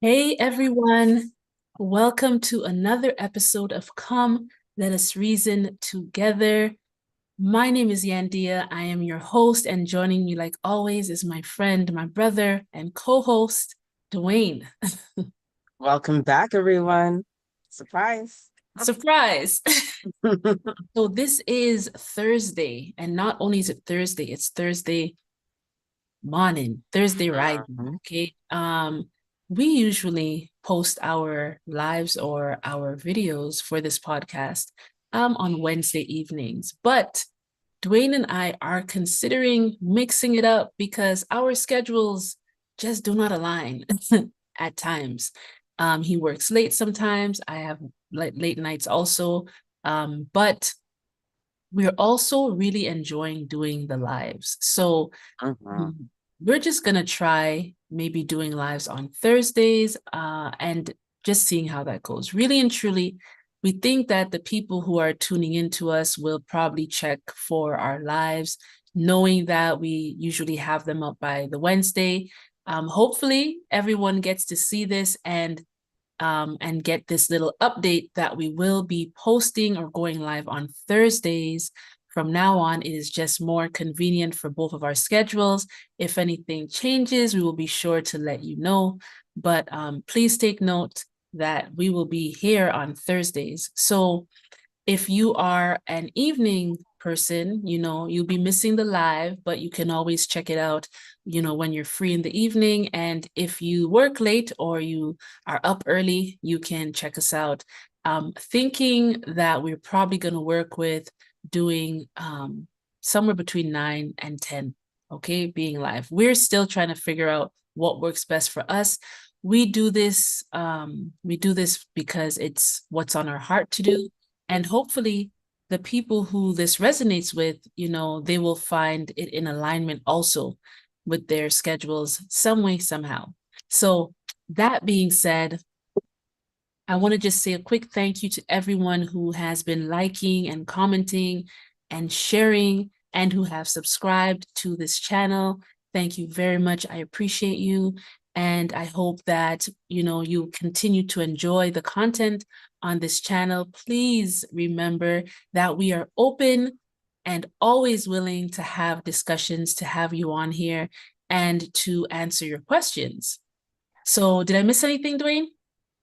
Hey everyone, welcome to another episode of Come Let Us Reason Together. My name is Yandea. I am your host, and joining me, like always, is my friend, my brother, and co-host, Duane. Welcome back, everyone. Surprise. Surprise! So this is Thursday, and not only is it Thursday, it's Thursday morning, Thursday rising. Mhm. Okay. We usually post our lives or our videos for this podcast on Wednesday evenings, but Duane and I are considering mixing it up because our schedules just do not align at times. He works late sometimes. I have late nights also. But we're also really enjoying doing the lives. So Mhm. we're just gonna try maybe doing lives on Thursdays, and just seeing how that goes. Really and truly, we think that the people who are tuning into us will probably check for our lives, knowing that we usually have them up by the Wednesday. Hopefully, everyone gets to see this and get this little update that we will be posting or going live on Thursdays. From now on, it is just more convenient for both of our schedules. If anything changes, we will be sure to let you know. But please take note that we will be here on Thursdays. So if you are an evening person, you'll be missing the live, but you can always check it out, when you're free in the evening. And if you work late or you are up early, you can check us out. Thinking that we're probably going to work with doing somewhere between 9 and 10, okay, being live. We're still trying to figure out what works best for us. We do this because it's what's on our heart to do, and hopefully, the people who this resonates with, they will find it in alignment also with their schedules some way, somehow. So, that being said, I want to just say a quick thank you to everyone who has been liking and commenting and sharing and who have subscribed to this channel. Thank you very much. I appreciate you. And I hope that, you continue to enjoy the content on this channel. Please remember that we are open and always willing to have discussions, to have you on here and to answer your questions. So, did I miss anything, Duane?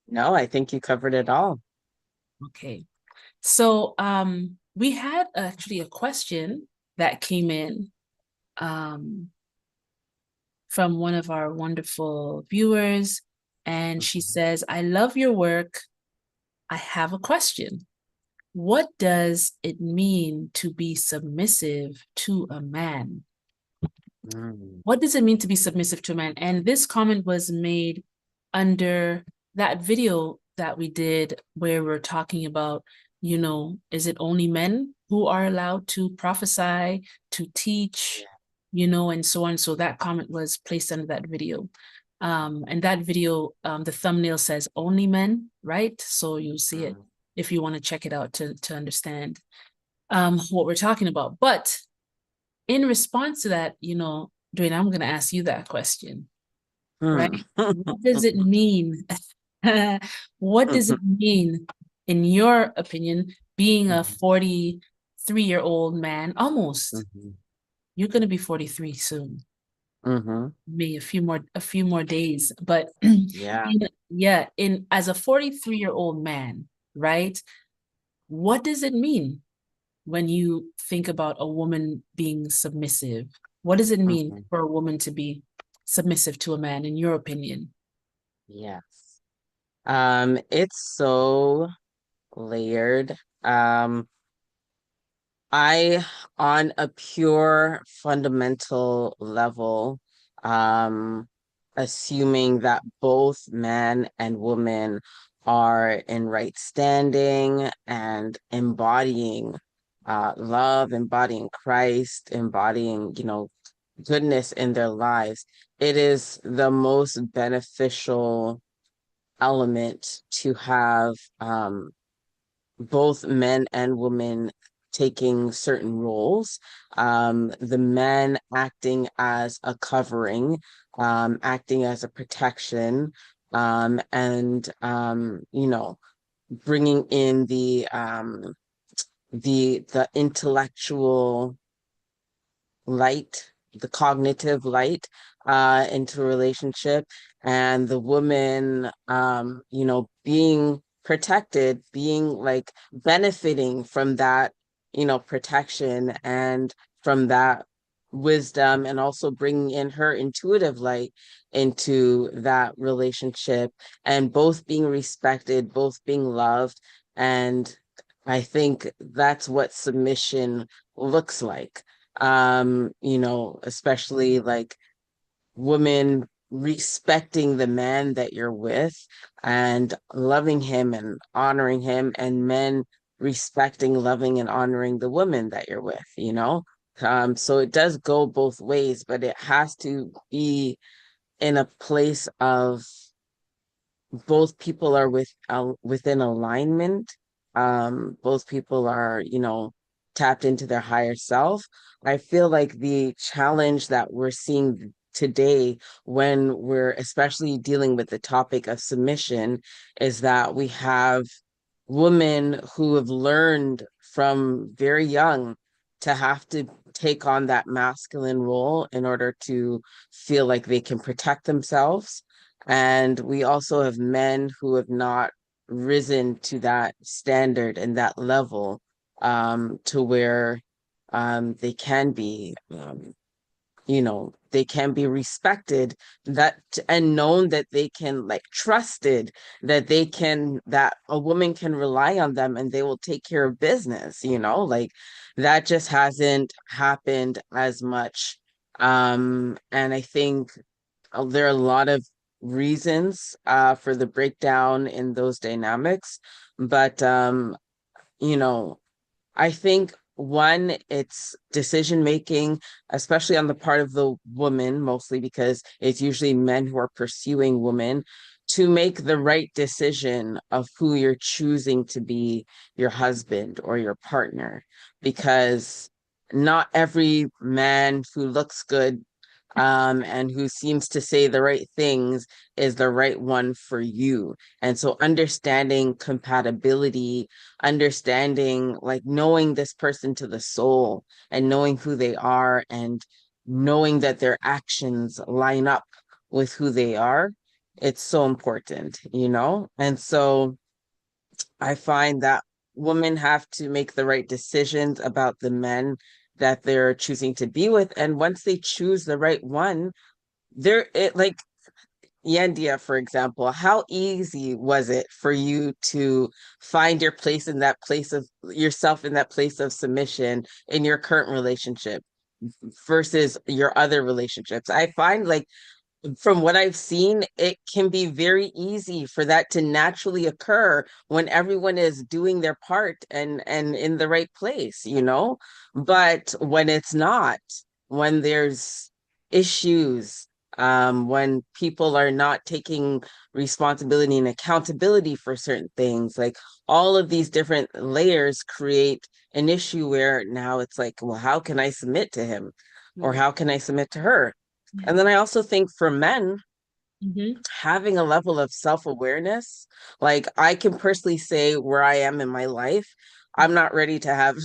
No, I think you covered it all. Okay. So we had actually a question that came in um, from one of our wonderful viewers. And she Mhm. says, I love your work. I have a question. What does it mean to be submissive to a man? Mm. What does it mean to be submissive to a man? And this comment was made under that video that we did where we're talking about, is it only men who are allowed to prophesy, to teach, Yeah. and so on. So that comment was placed under that video. And that video, the thumbnail says only men, right? So you'll see it Mm. if you want to check it out to understand what we're talking about. But in response to that, Dwayne, I'm going to ask you that question, Mm. right? What does it mean? What does it mean, in your opinion, being a Mhm. 43-year-old man? Almost. Mhm. You're going to be 43 soon. Mhm. Maybe a few more days. But Yeah. yeah, in as a 43-year-old man, right? What does it mean when you think about a woman being submissive? What does it mean Mhm. for a woman to be submissive to a man, in your opinion? Yes. It's so layered. I, on a pure fundamental level, um, assuming that both man and woman are in right standing and embodying love, embodying Christ, embodying, goodness in their lives, it is the most beneficial element to have both men and women taking certain roles. The men acting as a covering, acting as a protection, and you know, bringing in the intellectual light, the cognitive light, into a relationship, and the woman, you know, being protected, being like benefiting from that, you know, protection and from that wisdom, and also bringing in her intuitive light into that relationship, and both being respected, both being loved. And I think that's what submission looks like. You know, especially like women respecting the man that you're with and loving him and honoring him, and men respecting, loving, and honoring the woman that you're with, you know? So it does go both ways, but it has to be in a place of both people are within alignment. Both people are, you know, tapped into their higher self. I feel like the challenge that we're seeing today, when we're especially dealing with the topic of submission, is that we have women who have learned from very young to have to take on that masculine role in order to feel like they can protect themselves. And we also have men who have not risen to that standard and that level, to where they can be, you know, they can be respected, that and known, that they can like trusted, that they can, that a woman can rely on them and they will take care of business, you know, like that just hasn't happened as much. And I think there are a lot of reasons for the breakdown in those dynamics, but you know, I think one, it's decision making, especially on the part of the woman, mostly because it's usually men who are pursuing women, to make the right decision of who you're choosing to be your husband or your partner. Because not every man who looks good, and who seems to say the right things, is the right one for you. And so understanding compatibility, understanding, like knowing this person to the soul, and knowing who they are, and knowing that their actions line up with who they are, it's so important, you know? And so I find that women have to make the right decisions about the men that they're choosing to be with. And once they choose the right one, they're it like Yandea, for example, how easy was it for you to find your place in that place of yourself, in that place of submission in your current relationship versus your other relationships? I find like, from what I've seen, it can be very easy for that to naturally occur when everyone is doing their part and in the right place, you know? But when it's not, when there's issues, when people are not taking responsibility and accountability for certain things, like all of these different layers create an issue where now it's like, well, how can I submit to him? Or Right. how can I submit to her? Yeah. And then I also think for men, Mm-hmm. having a level of self-awareness, like I can personally say where I am in my life, I'm not ready to have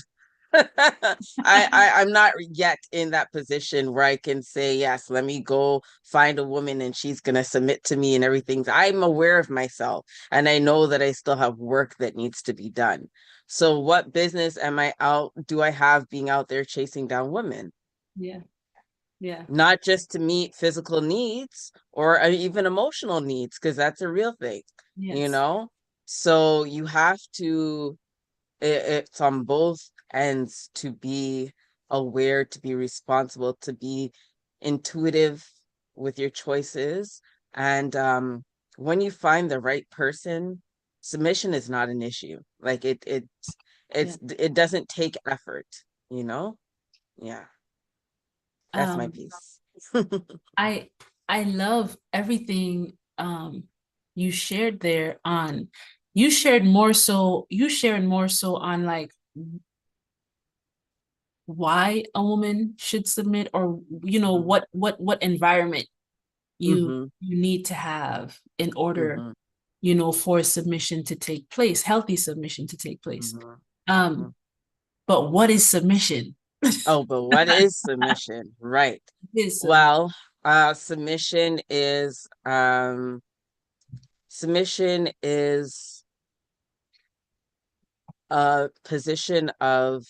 I'm not yet in that position where I can say, yes, let me go find a woman and she's gonna submit to me and everything. I'm aware of myself and I know that I still have work that needs to be done. So what business am I out do I have being out there chasing down women? Yeah. Yeah. Not just to meet physical needs or even emotional needs, because that's a real thing, you Yes. know? So you have to, it's on both ends, to be aware, to be responsible, to be intuitive with your choices. And when you find the right person, submission is not an issue. Like Yeah. it doesn't take effort, you know? Yeah, that's my Um, piece. I I love everything you shared there on you shared more so on like why a woman should submit, or you know what environment Mm-hmm. you need to have in order, Mm-hmm. for submission to take place, healthy submission to take place. Mm-hmm. Mm-hmm. Um, but what is submission? Oh, but what is submission? Right. Is submission. Well, submission is a position of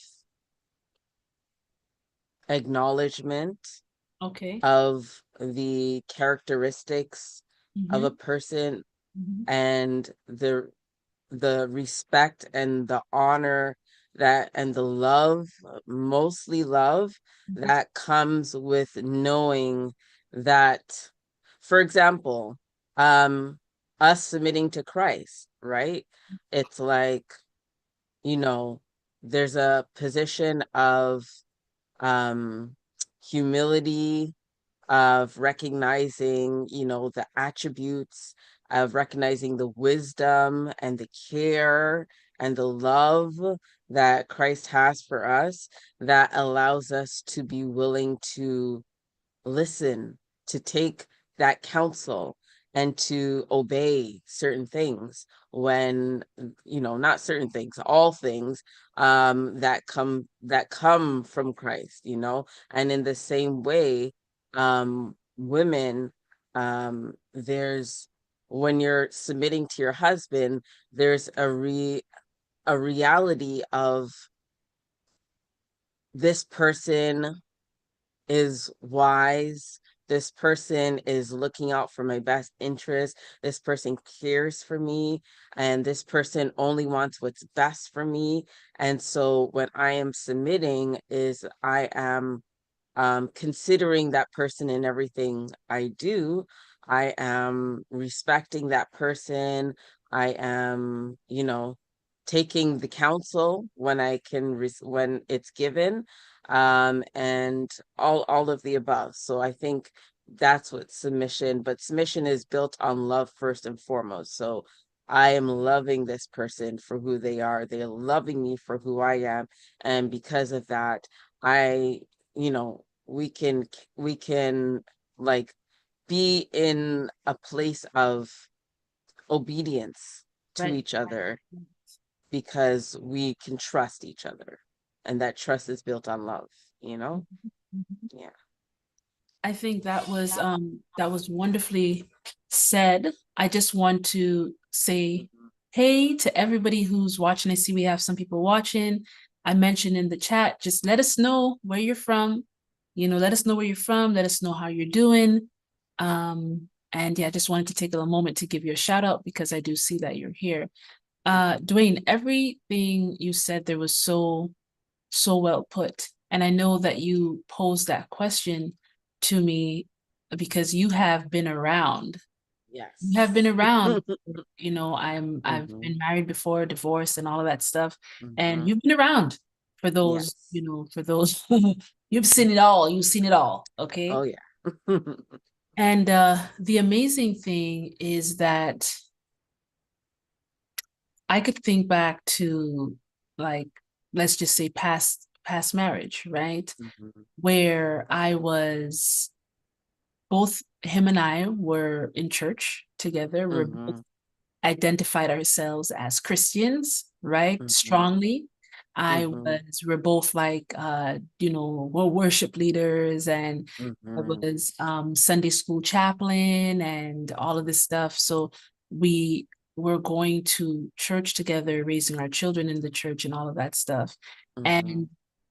acknowledgement Okay. of the characteristics of a Mm-hmm. person Mm-hmm. and the respect and the honor that and the love, mostly love, that comes with knowing that, for example, um, us submitting to Christ, right? It's like, you know, there's a position of um humility, of recognizing, the attributes, of recognizing the wisdom and the care and the love that Christ has for us, that allows us to be willing to listen, to take that counsel, and to obey certain things when, not certain things, all things, that come from Christ, and in the same way, women, there's, when you're submitting to your husband, there's a reality of, this person is wise. This person is looking out for my best interest. This person cares for me. And this person only wants what's best for me. And so when I am submitting, is I am considering that person in everything I do. I am respecting that person. I am, taking the counsel when I can, when it's given, and all of the above. So I think that's what submission, but submission is built on love first and foremost. So I am loving this person for who they are. They're loving me for who I am. And because of that, I, we can like be in a place of obedience to Right. each other, because we can trust each other, and that trust is built on love, you know Mhm. yeah. I think that was wonderfully said. I just want to say hey to everybody who's watching. I see we have some people watching. I mentioned in the chat, just let us know where you're from. Let us know where you're from. Let us know how you're doing. And yeah, I just wanted to take a moment to give you a shout out because I do see that you're here. Duane, everything you said there was so well put. And I know that you posed that question to me because you have been around. You have been Yes. around. I've Hmm. been married before, divorced, and all of that stuff. And Hmm. you've been around for those, Yes. for those you've seen it all. You've seen it all. Okay. Oh yeah. And the amazing thing is that I could think back to, like, let's just say past marriage, right? Hmm. Where I was, both him and I were in church together. We're both Hmm. identified ourselves as Christians, right? Hmm. Strongly. Hmm. We're both like, we're worship leaders, and I Hmm. was Sunday school chaplain and all of this stuff. So we were going to church together, raising our children in the church and all of that stuff. Hmm. And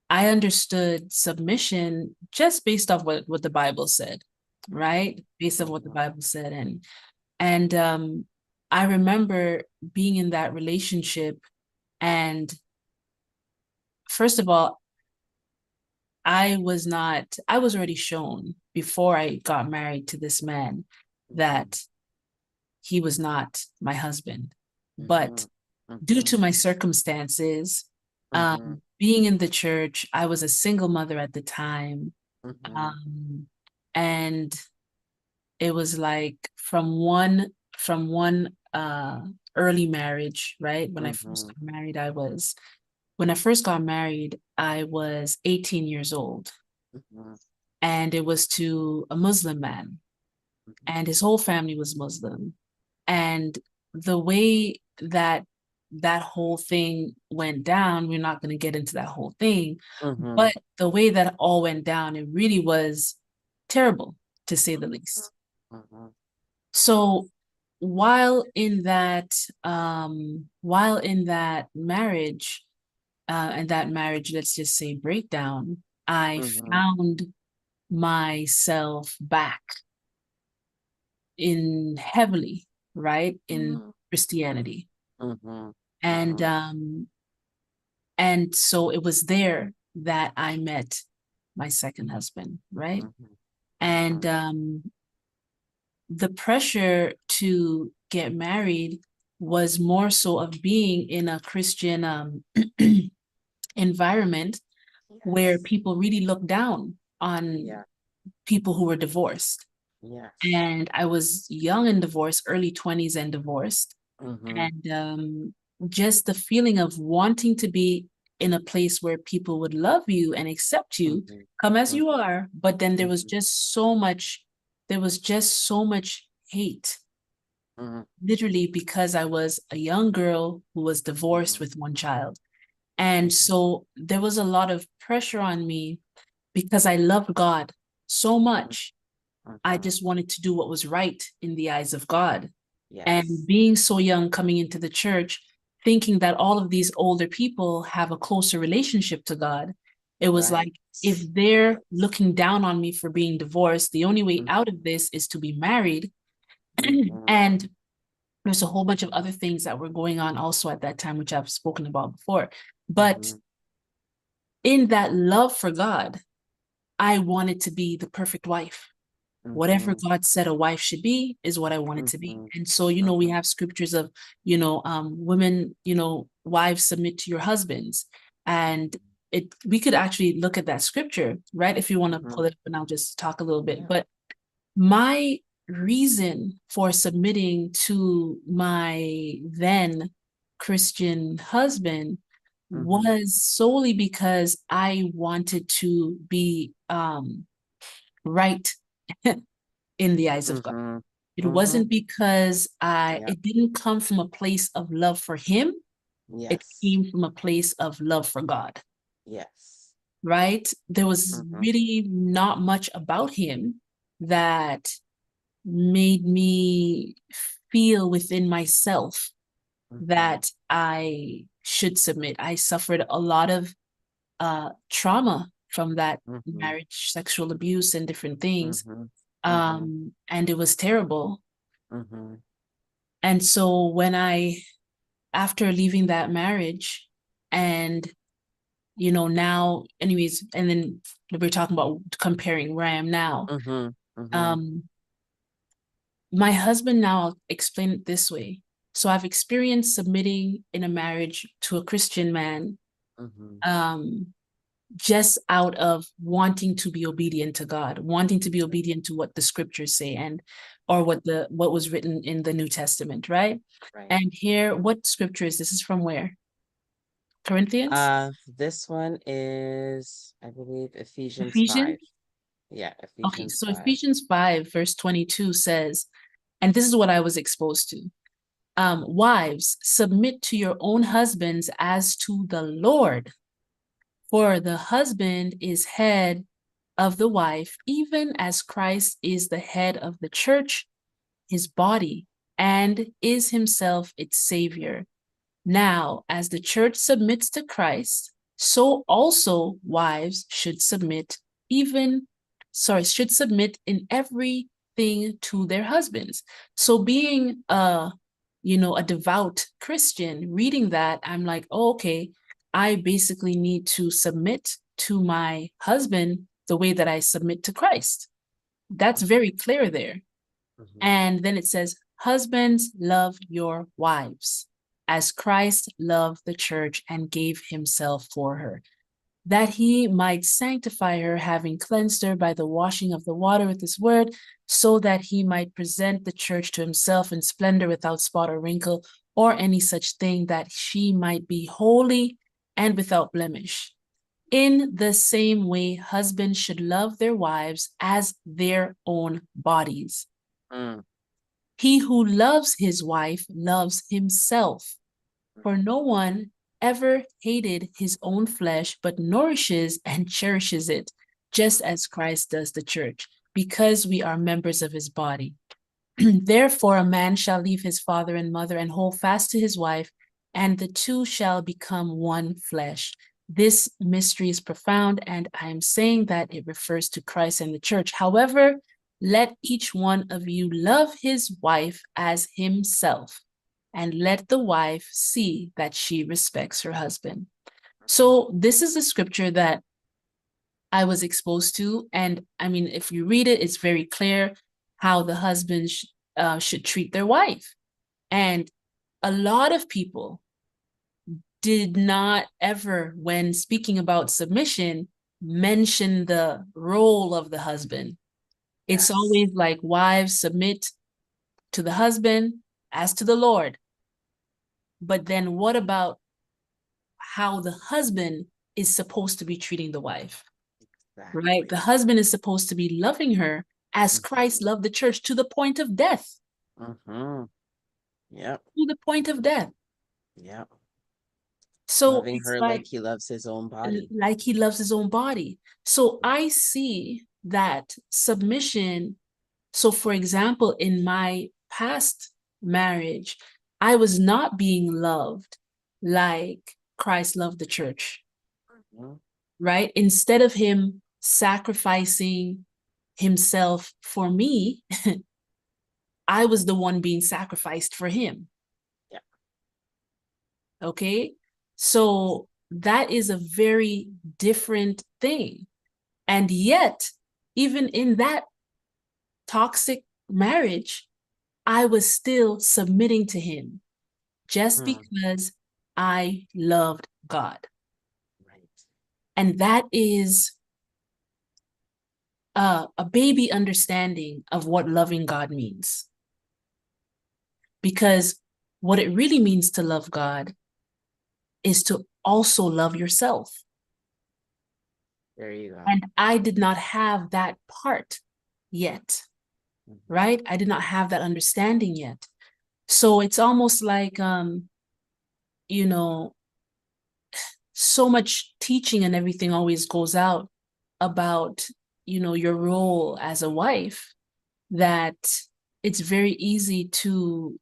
I understood submission just based off what the Bible said, right? Based off what the Hmm. Bible said. And I remember being in that relationship, and first of all, I was already shown before I got married to this man Hmm. that he was not my husband. Hmm. But due Hmm. to my circumstances, Hmm. being in the church, I was a single mother at the time. Hmm. Um, and it was like from one early marriage, right? Hmm. When I first got married, I was 18 years old, Hmm. and it was to a Muslim man. and his whole family was Muslim. And the way that that whole thing went down, we're not going to get into that whole thing, Mm-hmm. but the way that all went down, it really was terrible, to say the least. Mm-hmm. So while in that marriage, and that marriage, let's just say breakdown, I Mm-hmm. found myself back in heavily, right, in Christianity. Mm-hmm. And Mm-hmm. so it was there that I met my second husband, right? Mm-hmm. And the pressure to get married was more so of being in a Christian environment where Yes. people really look down on Yeah. people who were divorced. Yes. And I was young and divorced, early 20s and divorced. Mm-hmm. And just the feeling of wanting to be in a place where people would love you and accept you, Mm-hmm. come as Mm-hmm. you are. But then Mm-hmm. there was just so much hate, Mm-hmm. literally because I was a young girl who was divorced Mm-hmm. with one child. And Mm-hmm. so there was a lot of pressure on me because I loved God so much. I Mm-hmm. just wanted to do what was right in the eyes of God. And Yes. being so young coming into the church, thinking that all of these older people have a closer relationship to God, it was Right. like, if they're Yes. looking down on me for being divorced, the only way out Mm-hmm. of this is to be married. Mm-hmm. And there's a whole bunch of other things that were going on also at that time, which I've spoken about before. But Mm-hmm. in that love for God, I wanted to be the perfect wife. Whatever Mm-hmm. God said a wife should be is what I wanted to be. Mm-hmm. And so, we Mm-hmm. have scriptures of, women, wives submit to your husbands. And we could actually look at that scripture, right? If you want to Mm-hmm. pull it up, and I'll just talk a little bit. Yeah. But my reason for submitting to my then Christian husband Mm-hmm. was solely because I wanted to be right in the eyes of God. Mm-hmm. It Mm-hmm. wasn't because Yeah. it didn't come from a place of love for him. It Yes. came from a place of love for God, Yes. right? There was Mm-hmm. really not much about him that made me feel within myself Mm-hmm. that I should submit. I suffered a lot of trauma from that Mm-hmm. marriage, sexual abuse, and different things. Mm-hmm. Mm-hmm. And it was terrible. Mm-hmm. And so after leaving that marriage, and now, anyways, and then we're talking about comparing where I am now. Mm-hmm. Mm-hmm. Um, my husband, now I'll explain it this way. So I've experienced submitting in a marriage to a Christian man, Mm-hmm. um, just out of wanting to be obedient to God, wanting to be obedient to what the scriptures say, and or what was written in the New Testament, right? Right. And here, what scripture is this? Is from where? Corinthians? This one is, I believe, Ephesians Ephesians? 5. Yeah, Okay, Ephesians so 5. Ephesians 5, verse 22 says, and this is what I was exposed to. Wives, submit to your own husbands as to the Lord, for the husband is head of the wife, even as Christ is the head of the church, his body, and is himself its savior. Now, as the church submits to Christ, so also wives should submit in everything to their husbands. So being a devout Christian, reading that, I'm like, oh, okay, I basically need to submit to my husband the way that I submit to Christ. That's Mm-hmm. very clear there. Mm-hmm. And then it says, husbands, love your wives as Christ loved the church and gave himself for her, that he might sanctify her, having cleansed her by the washing of the water with his word, so that he might present the church to himself in splendor, without spot or wrinkle, or any such thing, that she might be holy and without blemish. In the same way, husbands should love their wives as their own bodies. Mm. He who loves his wife loves himself. For no one ever hated his own flesh, but nourishes and cherishes it, just as Christ does the church, because we are members of his body. Therefore, a man shall leave his father and mother and hold fast to his wife, and the two shall become one flesh. This mystery is profound, and I am saying that it refers to Christ and the church. However, let each one of you love his wife as himself, and let the wife see that she respects her husband. So, this is a scripture that I was exposed to. And I mean, if you read it, it's very clear how the husband should treat their wife. And a lot of people did not ever, when speaking about submission, mention the role of the husband. It's Yes. always like wives submit to the husband as to the Lord. But then what about how the husband is supposed to be treating the wife? Right? Exactly. The husband is supposed to be loving her as Christ Mm-hmm. loved the church to the point of death, Mm-hmm. Yep. to the point of death. Yep. So Loving it's her like he loves his own body. like he loves his own body. So Mm. I see that submission. So, for example, in my past marriage, I was not being loved like Christ loved the church, Mhm. right? Instead of him sacrificing himself for me, I was the one being sacrificed for him. Yeah. Okay. So that is a very different thing. And yet, even in that toxic marriage, I was still submitting to him just Mm. because I loved God. Right. And that is a baby understanding of what loving God means. Because what it really means to love God is to also love yourself. There you go. And I did not have that part yet, Mhm. right? I did not have that understanding yet. So it's almost like, you know, so much teaching and everything always goes out about, your role as a wife, that it's very easy to,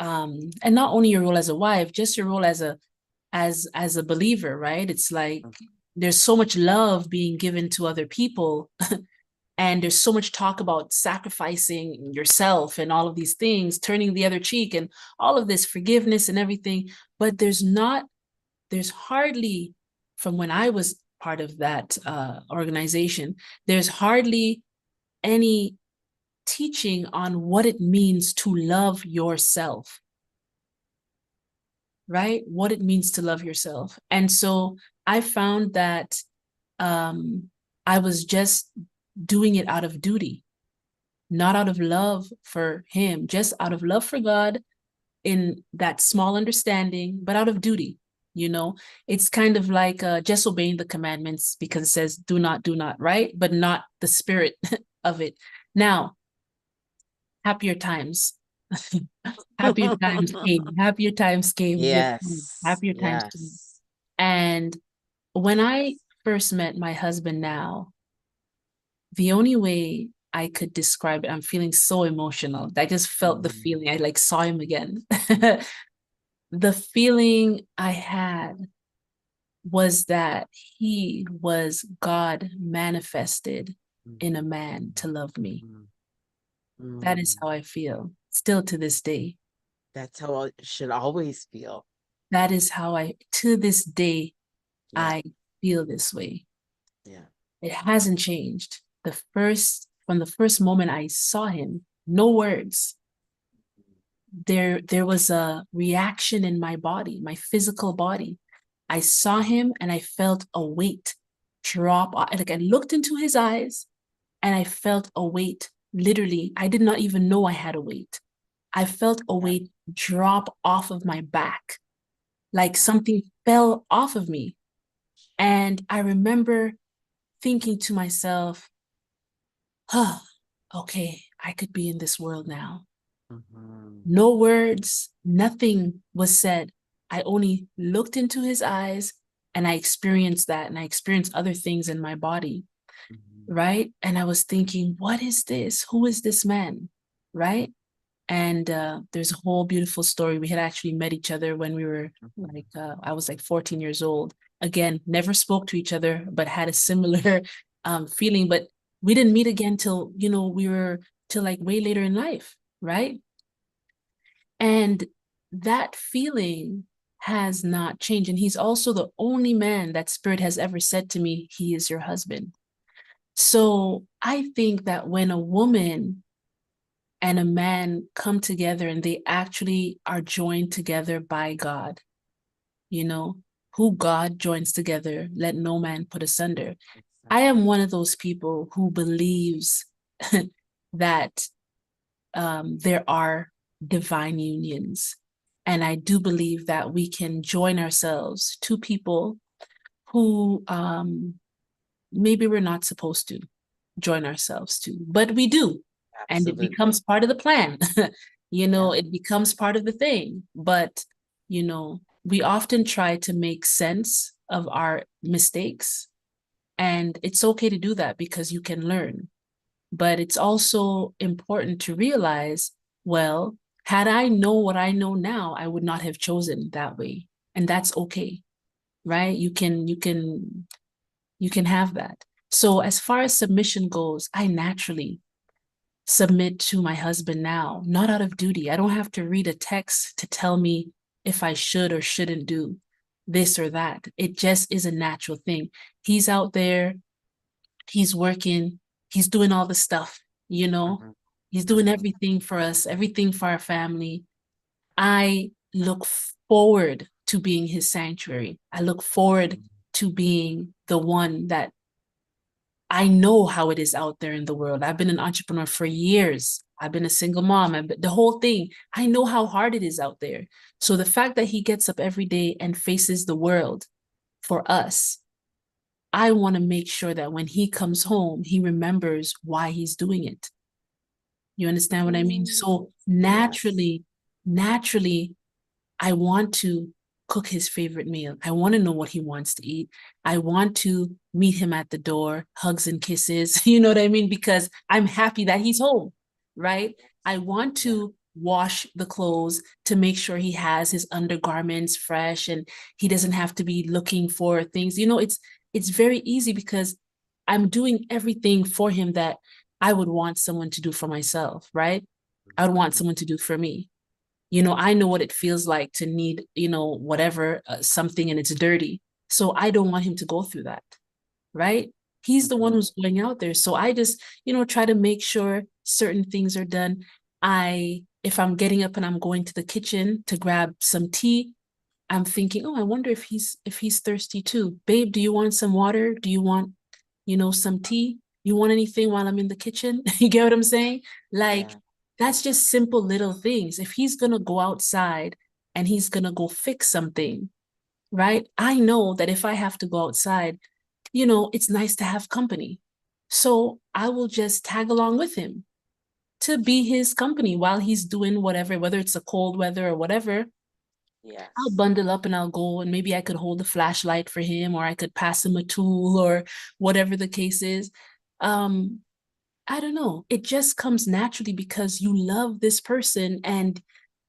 and not only your role as a wife, just your role as a believer, right? It's like Mm. there's so much love being given to other people, and there's so much talk about sacrificing yourself and all of these things, turning the other cheek and all of this forgiveness and everything. But there's hardly, from when I was part of that organization, there's hardly any teaching on what it means to love yourself, right? What it means to love yourself. And so I found that um, I was just doing it out of duty, not out of love for him, just out of love for God in that small understanding, but out of duty. It's kind of like just obeying the commandments because it says do not, right? But not the spirit of it. Now, happier times. Happier times came. Happier times came with me. Yes. Happier times came. Yes. And when I first met my husband now, the only way I could describe it, I'm feeling so emotional. I just felt the Mm. feeling. I like saw him again. The feeling I had was that he was God manifested Mm. in a man to love me. Mm. That is Mm. how I feel, still to this day. That's how it should always feel. That is how to this day, Yeah. I feel this way. Yeah. It hasn't changed. From the first moment I saw him, no words, there was a reaction in my body, my physical body. I saw him and I felt a weight drop. Like I looked into his eyes and I felt a weight. Literally, I did not even know I had a weight. I felt a Yeah. weight drop off of my back, like Yeah. something fell off of me. And I remember thinking to myself, oh, okay, I could be in this world now. Mhm. No words, nothing was said. I only looked into his eyes and I experienced that, and I experienced other things in my body, Mhm. right? And I was thinking, what is this? Who is this man? Right? And there's a whole beautiful story. We had actually met each other when we were Mhm. I was like 14 years old. Again, never spoke to each other, but had a similar feeling. But we didn't meet again till, we were till like way later in life, right? And that feeling has not changed. And he's also the only man that Spirit has ever said to me, he is your husband. So I think that when a woman and a man come together and they actually are joined together by God, you know, who God joins together, let no man put asunder. I am Exactly. one of those people who believes that there are divine unions. And I do believe that we can join ourselves to people who maybe we're not supposed to join ourselves to, but we do. And it Absolutely. becomes part of the plan. Yeah. It becomes part of the thing. But, we often try to make sense of our mistakes. And it's okay to do that because you can learn. But it's also important to realize, well, had I known what I know now, I would not have chosen that way. And that's okay, right? You can have that. So as far as submission goes, I naturally submit to my husband now, not out of duty. I don't have to read a text to tell me if I should or shouldn't do this or that. It just is a natural thing. He's out there, he's working, he's doing all the stuff, you know, Mhm. he's doing Mhm. everything for us, everything for our family. I look forward to being his sanctuary. I look forward Mhm. to being the one that I know how it is out there in the world. I've been an entrepreneur for years. I've been a single mom. The whole thing. I know how hard it is out there. So the fact that he gets up every day and faces the world for us, I want to make sure that when he comes home, he remembers why he's doing it. You understand what I mean? Mm. So Yes. naturally, I want to cook his favorite meal. I want to know what he wants to eat. I want to meet him at the door, hugs and kisses. You know what I mean? Because I'm happy that he's home, right? I want Yeah. to wash the clothes to make sure he has his undergarments fresh and he doesn't have to be looking for things. It's very easy because I'm doing everything for him that I would want someone to do for myself, right? I would want Mhm. someone to do for me. I know what it feels like to need, whatever, something and it's dirty. So I don't want him to go through that, right? He's the one Mhm. who's going out there. So I just, try to make sure certain things are done. If I'm getting up and I'm going to the kitchen to grab some tea, I'm thinking, oh, I wonder if he's thirsty too. Babe, do you want some water? Do you want, some tea? You want anything while I'm in the kitchen? You get what I'm saying? Like, Yeah. that's just simple little things. If he's gonna go outside and he's gonna go fix something, right? I know that if I have to go outside, it's nice to have company. So I will just tag along with him to be his company while he's doing whatever, whether it's a cold weather or whatever. I'll Yes. bundle up and I'll go, and maybe I could hold the flashlight for him, or I could pass him a tool, or whatever the case is. Um, I don't know. It just comes naturally because you love this person, and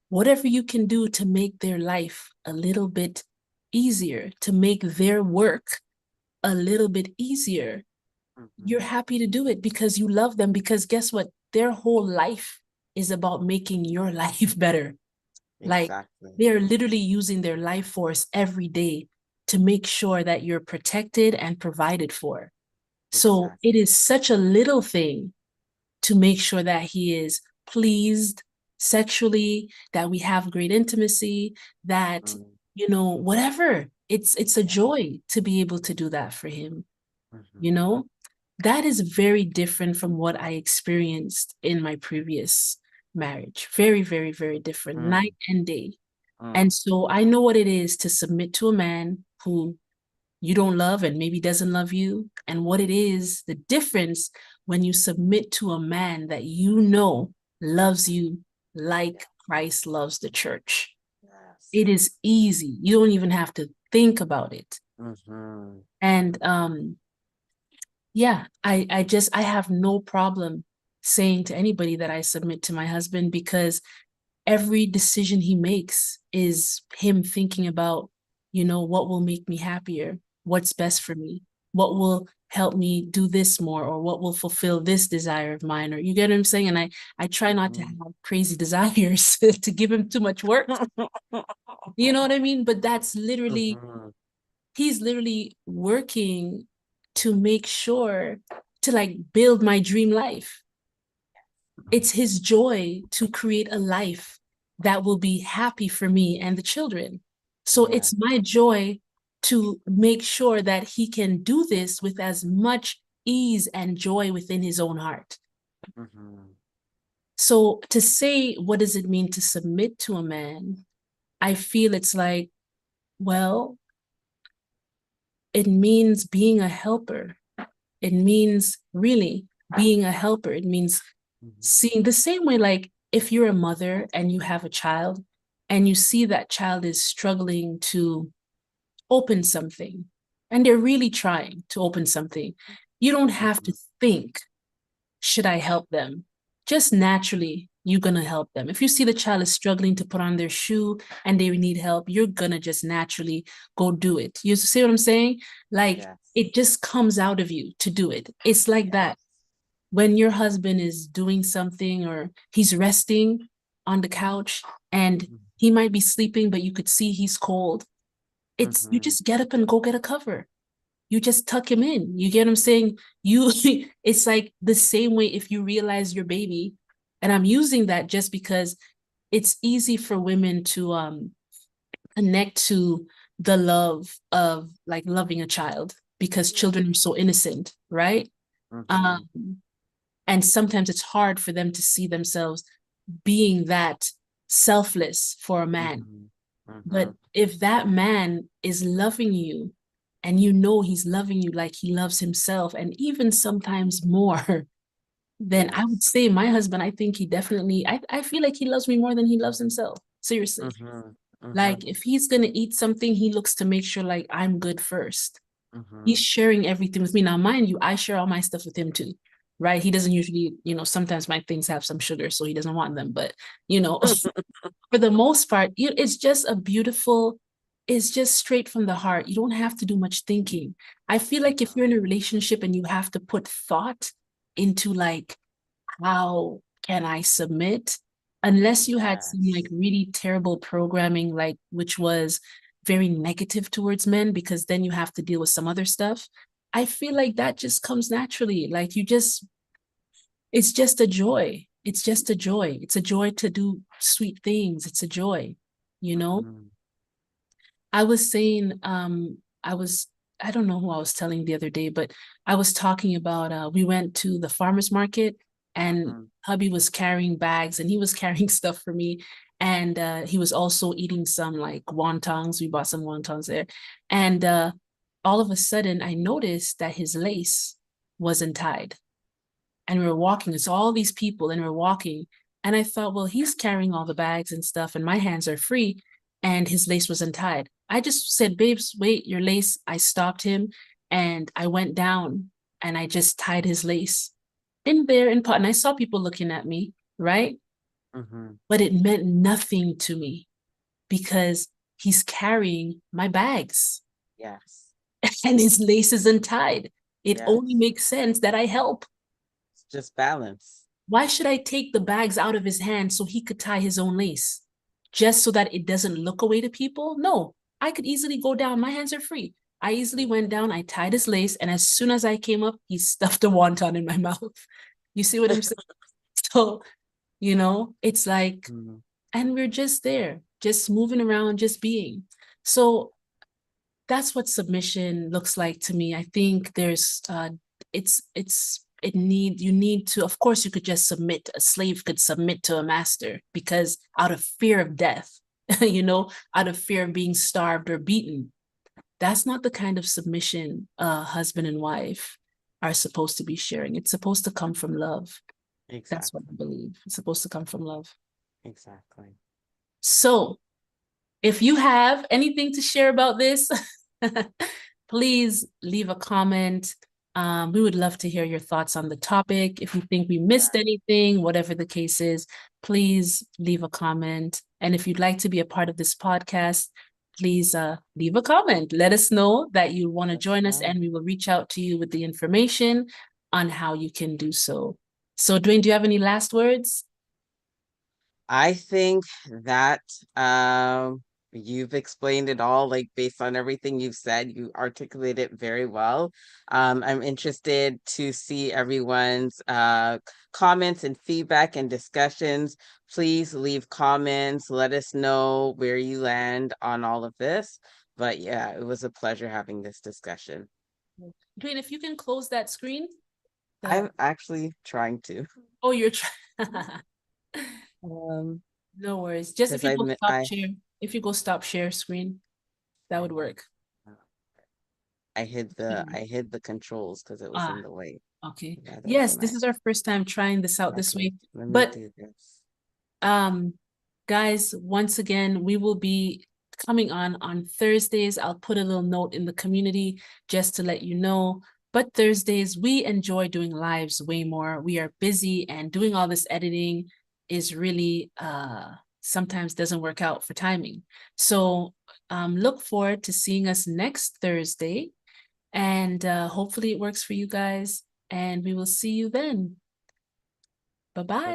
whatever you can do to make their life a little bit easier, to make their work a little bit easier, you're Mhm. happy to do it because you love them. Because guess what? Their whole life is about making your life better. Like, Exactly. they're literally using their life force every day to make sure that you're protected and provided for. So it Exactly. is such a little thing to make sure that he is pleased sexually, that we have great intimacy, that, Mm. whatever. It's a Yeah. joy to be able to do that for him, you Mhm. know? That is very different from what I experienced in my previous marriage. Very, very, very different, Mm. night and day. And Mm. so I know what it is to submit to a man who you don't love and maybe doesn't love you, and what it is, the difference when you submit to a man that you know loves you like Christ loves the church. Yes. It is easy. You don't even have to think about it. Mm-hmm. And yeah, I have no problem saying to anybody that I submit to my husband, because every decision he makes is him thinking about, what will make me happier, what's best for me, what will help me do this more, or what will fulfill this desire of mine, or you get what I'm saying? And I try not to have crazy desires to give him too much work. You know what I mean? But that's literally, Mm-hmm. he's literally working to make sure to like build my dream life. It's his joy to create a life that will be happy for me and the children. So Yeah. it's my joy to make sure that he can do this with as much ease and joy within his own heart. Mm-hmm. So to say, what does it mean to submit to a man? I feel it's like, well, it means being a helper. It means really being a helper. It means Mm-hmm. seeing the same way, like if you're a mother and you have a child and you see that child is struggling to open something and they're really trying to open something, you don't have Mm-hmm. to think, should I help them? Just naturally, you're going to help them. If you see the child is struggling to put on their shoe and they need help, you're going to just naturally go do it. You see what I'm saying? Like Yes. it just comes out of you to do it. It's like Yes. that. When your husband is doing something or he's resting on the couch and he might be sleeping, but you could see he's cold, it's you Mm-hmm. just get up and go get a cover. You just tuck him in. You get what I'm saying? You it's like the same way if you realize your baby, and I'm using that just because it's easy for women to connect to the love of like loving a child because Yeah. children are so innocent, right? Mm-hmm. Um, and sometimes it's hard for them to see themselves being that selfless for a man. Mm-hmm. Mm-hmm. But if that man is loving you and you know he's loving you like he loves himself and even sometimes more, then I would Yes. say my husband, I think he definitely, I feel like he loves me more than he loves himself. Seriously. Mm-hmm. Mm-hmm. Like if he's gonna eat something, he looks to make sure like I'm good first. Mm-hmm. He's sharing everything with me. Now, mind you, I share all my stuff with him too, right? He doesn't usually, sometimes my things have some sugar, so he doesn't want them. But, for the most part, it's just it's just straight from the heart. You don't have to do much thinking. I feel like if you're in a relationship and you have to put thought into like, how can I submit? Unless you had some like Yes. really terrible programming, like which was very negative towards men, because then you have to deal with some other stuff. I feel like that just comes naturally. Like it's just a joy. It's just a joy. It's a joy to do sweet things. It's a joy, you know? Mm-hmm. I was saying, I don't know who I was telling the other day, but I was talking about, we went to the farmer's market and Mm-hmm. hubby was carrying bags and he was carrying stuff for me. And he was also eating some like wontons. We bought some wontons there. And all of a sudden, I noticed that his lace wasn't tied. And we were walking. It's all these people and we're walking. And I thought, well, he's carrying all the bags and stuff, and my hands are free, and his lace was untied. I just said, babes, wait, your lace. I stopped him and I went down and I just tied his lace in there in pot. And I saw people looking at me, right? Mm-hmm. But it meant nothing to me because he's carrying my bags Yes. and his lace is untied. It only Yes. makes sense that I help. It's just balance. Why should I take the bags out of his hand so he could tie his own lace? Just so that it doesn't look away to people? No, I could easily go down. My hands are free. I easily went down, I tied his lace, and as soon as I came up, he stuffed a wonton in my mouth. You see what I'm saying? So, it's like, Mm-hmm. and we're just there, just moving around, just being. So that's what submission looks like to me. I think you need to, of course you could just submit. A slave could submit to a master because out of fear of death, out of fear of being starved or beaten. That's not the kind of submission husband and wife are supposed to be sharing. It's supposed to come from love. That's what Exactly. I believe. It's supposed to come from love. Exactly. So if you have anything to share about this, please leave a comment. We would love to hear your thoughts on the topic. If you think we missed anything, whatever the case is, please leave a comment. And if you'd like to be a part of this podcast, please leave a comment. Let us know that you want to join us, and we will reach out to you with the information on how you can do so. So, Duane, do you have any last words? I think that you've explained it all, like based on everything you've said, you articulate it very well. I'm interested to see everyone's comments and feedback and discussions. Please leave comments. Let us know where you land on all of this. But yeah, it was a pleasure having this discussion. Duane, if you can close that screen. I'm actually trying to. Oh, you're trying. Um, No worries. Just if because you go stop share, if you go stop share screen, that would work. I hid the controls because it was Ah, in the way. okay. Yeah, that's Yes, this nice. is our first time trying this out this Okay, way. let me But do this. um, guys, once again, we will be coming on Thursdays. I'll put a little note in the community just to let you know. But Thursdays, we enjoy doing lives way more. We are busy, and doing all this editing is really sometimes doesn't work out for timing. So look forward to seeing us next Thursday, and hopefully it works for you guys. And we will see you then. Bye-bye.